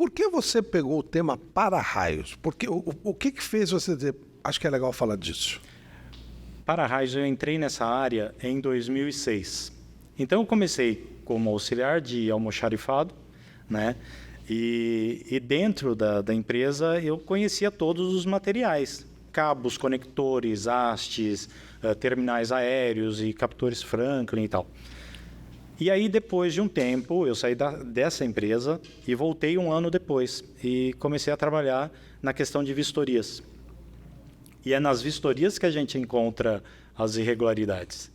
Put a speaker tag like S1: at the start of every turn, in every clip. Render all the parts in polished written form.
S1: Por que você pegou o tema para-raios? Porque o que fez você dizer, acho que é legal falar disso?
S2: Para-raios, eu entrei nessa área em 2006. Então, eu comecei como auxiliar de almoxarifado, né? E dentro da empresa, eu conhecia todos os materiais. Cabos, conectores, hastes, terminais aéreos e captores Franklin e tal. E aí, depois de um tempo, eu saí dessa empresa e voltei um ano depois. E comecei a trabalhar na questão de vistorias. E é nas vistorias que a gente encontra as irregularidades.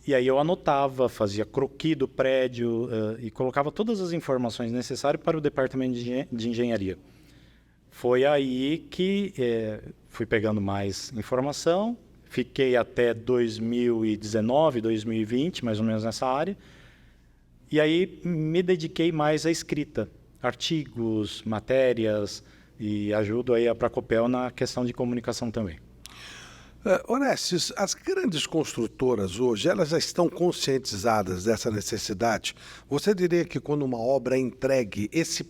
S2: E aí eu anotava, fazia croquis do prédio e colocava todas as informações necessárias para o departamento de engenharia. Foi aí que fui pegando mais informação, fiquei até 2019, 2020, mais ou menos nessa área, e aí me dediquei mais à escrita, artigos, matérias, e ajudo aí a Pracopel na questão de comunicação também.
S1: Orestes, as grandes construtoras hoje, elas já estão conscientizadas dessa necessidade? Você diria que quando uma obra é entregue, esse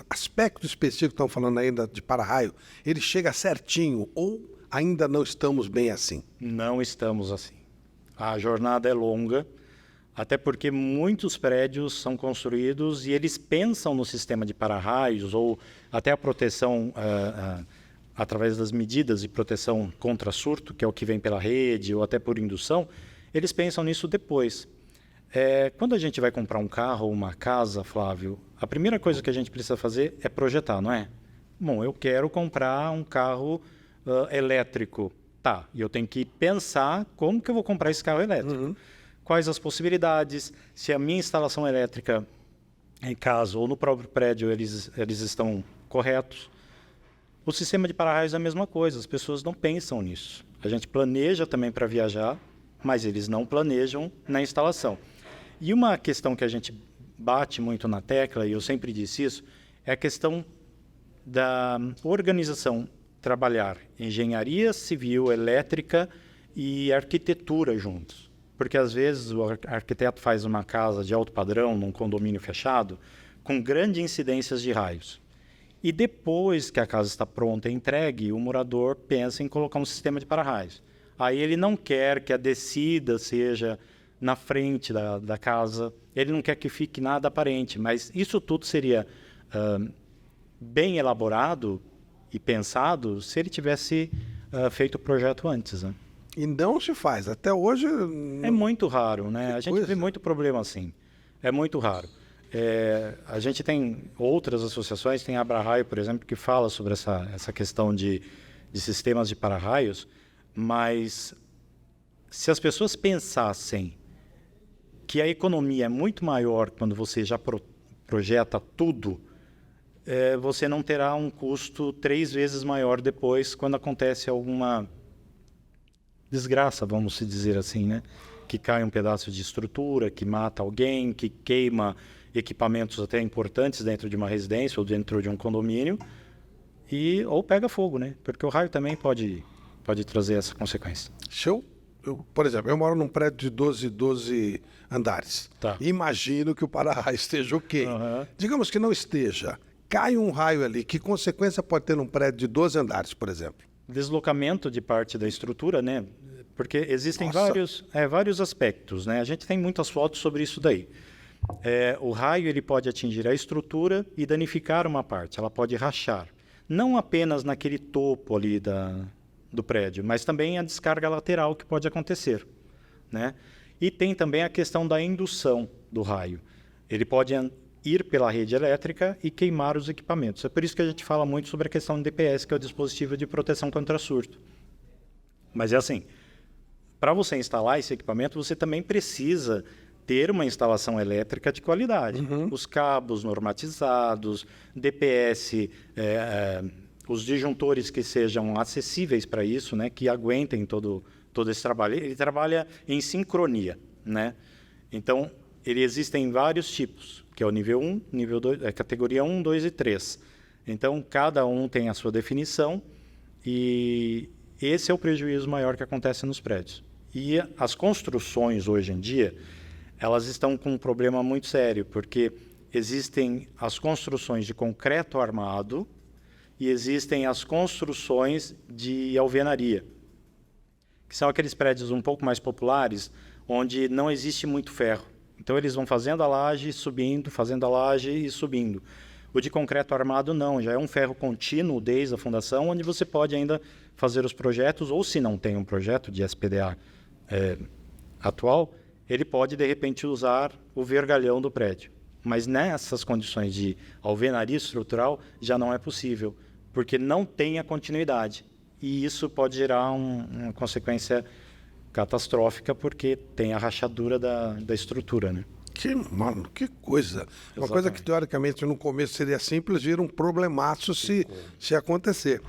S1: aspecto específico que estão falando ainda de para-raio, ele chega certinho ou ainda não estamos bem assim?
S2: Não estamos assim. A jornada é longa, até porque muitos prédios são construídos e eles pensam no sistema de para-raios ou até a proteção através das medidas de proteção contra surto, que é o que vem pela rede ou até por indução, eles pensam nisso depois. Quando a gente vai comprar um carro ou uma casa, Flávio, a primeira coisa que a gente precisa fazer é projetar, não é? Bom, eu quero comprar um carro elétrico. Tá, e eu tenho que pensar como que eu vou comprar esse carro elétrico.
S1: Uhum.
S2: Quais as possibilidades, se a minha instalação elétrica em casa ou no próprio prédio eles estão corretos. O sistema de para-raios é a mesma coisa, as pessoas não pensam nisso. A gente planeja também para viajar, mas eles não planejam na instalação. E uma questão que a gente bate muito na tecla, e eu sempre disse isso, é a questão da organização, trabalhar engenharia civil, elétrica e arquitetura juntos. Porque às vezes o arquiteto faz uma casa de alto padrão, num condomínio fechado, com grandes incidências de raios. E depois que a casa está pronta e entregue, o morador pensa em colocar um sistema de para-raios. Aí ele não quer que a descida seja na frente da casa, ele não quer que fique nada aparente, mas isso tudo seria bem elaborado e pensado se ele tivesse feito o projeto antes, né?
S1: E não se faz. Até hoje...
S2: É muito raro, né? A gente vê muito problema assim. É muito raro. A gente tem outras associações, tem a Abra-Raio, por exemplo, que fala sobre essa questão de sistemas de para-raios, mas se as pessoas pensassem que a economia é muito maior quando você já projeta tudo, você não terá um custo 3 vezes maior depois quando acontece alguma desgraça, vamos dizer assim, né? Que cai um pedaço de estrutura, que mata alguém, que queima equipamentos até importantes dentro de uma residência ou dentro de um condomínio, ou pega fogo, né? Porque o raio também pode trazer essa consequência.
S1: Show? Por exemplo, eu moro num prédio de 12 andares.
S2: Tá.
S1: Imagino que o para-raio esteja ok.
S2: Uhum.
S1: Digamos que não esteja. Cai um raio ali, que consequência pode ter num prédio de 12 andares, por exemplo?
S2: Deslocamento de parte da estrutura, né? Porque existem vários aspectos, né? A gente tem muitas fotos sobre isso daí. O raio ele pode atingir a estrutura e danificar uma parte, ela pode rachar. Não apenas naquele topo ali do prédio, mas também a descarga lateral que pode acontecer, né? E tem também a questão da indução do raio. Ele pode ir pela rede elétrica e queimar os equipamentos. É por isso que a gente fala muito sobre a questão do DPS, que é o dispositivo de proteção contra surto. Mas é assim, para você instalar esse equipamento, você também precisa ter uma instalação elétrica de qualidade.
S1: Uhum.
S2: Os cabos normatizados, DPS, os disjuntores que sejam acessíveis para isso, né, que aguentem todo esse trabalho. Ele trabalha em sincronia, né? Então, existem vários tipos, que é o nível 1, nível 2, categoria 1, 2 e 3. Então, cada um tem a sua definição e esse é o prejuízo maior que acontece nos prédios. E as construções, hoje em dia, elas estão com um problema muito sério, porque existem as construções de concreto armado e existem as construções de alvenaria, que são aqueles prédios um pouco mais populares, onde não existe muito ferro. Então, eles vão fazendo a laje, subindo, fazendo a laje e subindo. O de concreto armado, não. Já é um ferro contínuo desde a fundação, onde você pode ainda fazer os projetos, ou se não tem um projeto de SPDA atual, ele pode, de repente, usar o vergalhão do prédio. Mas nessas condições de alvenaria estrutural, já não é possível, porque não tem a continuidade. E isso pode gerar uma consequência catastrófica, porque tem a rachadura da estrutura, né?
S1: Mano, que coisa. Uma coisa que, teoricamente, no começo seria simples, vira um problemaço se acontecer.